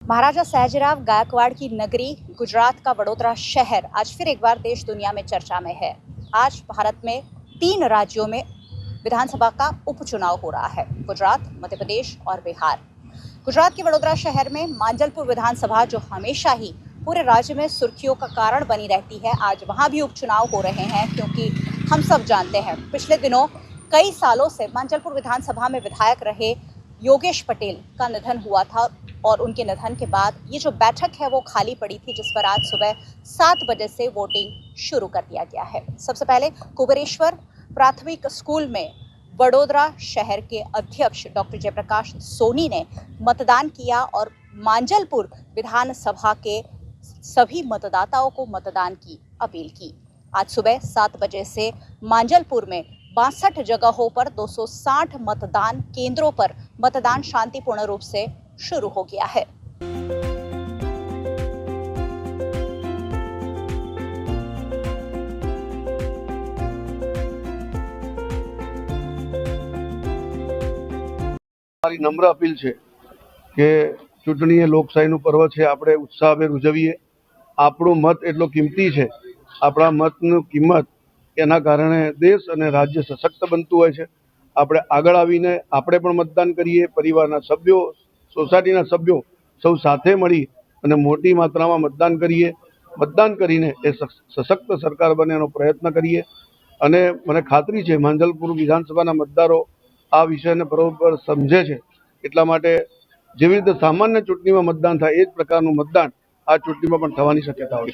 महाराजा सयाजीराव गायकवाड़ की नगरी गुजरात का वडोदरा शहर आज फिर एक बार देश दुनिया में चर्चा में है। आज भारत में 3 राज्यों में विधानसभा का उपचुनाव हो रहा है, गुजरात, मध्य प्रदेश और बिहार। गुजरात के वडोदरा शहर में मांजलपुर विधानसभा, जो हमेशा ही पूरे राज्य में सुर्खियों का कारण बनी रहती है, आज वहां भी उपचुनाव हो रहे हैं, क्योंकि हम सब जानते हैं पिछले दिनों कई सालों से मांजलपुर विधानसभा में विधायक रहे योगेश पटेल का निधन हुआ था और उनके निधन के बाद ये जो बैठक है वो खाली पड़ी थी, जिस पर आज सुबह 7 बजे से वोटिंग शुरू कर दिया गया है। सबसे पहले कुबेरेश्वर प्राथमिक स्कूल में वडोदरा शहर के अध्यक्ष डॉक्टर जयप्रकाश सोनी ने मतदान किया और मांजलपुर विधानसभा के सभी मतदाताओं को मतदान की अपील की। आज सुबह 7 बजे से मांजलपुर में 62 जगहों पर 260 मतदान केंद्रों पर मतदान शांतिपूर्ण रूप से शुरू हो गया है। મારી નમ્ર અપીલ છે કે ચૂંટણી એ લોકશાહીનું પર્વ છે, આપણે ઉત્સાહભેર ઉજવીએ। આપણો મત એટલો કિંમતી છે, આપણા મતની કિંમત એના કારણે દેશ અને રાજ્ય સશક્ત બનતું હોય છે। આપણે આગળ આવીને આપણે પણ મતદાન કરીએ, પરિવારના સભ્યો, સોસાયટીના સભ્યો સૌ સાથે મળી અને મોટી માત્રામાં मतदान કરીએ। मतदान કરીને એ સશક્ત સરકાર બને એનો પ્રયત્ન કરીએ અને મને ખાતરી છે માંજલપુર વિધાનસભાના મતદારો આ વિષયને બરોબર સમજે છે। એટલા માટે જેવી રીતે સામાન્ય ચૂંટણીમાં મતદાન થાય એ જ પ્રકારનું મતદાન આ ચૂંટણીમાં પણ થવાની શક્યતાઓ છે।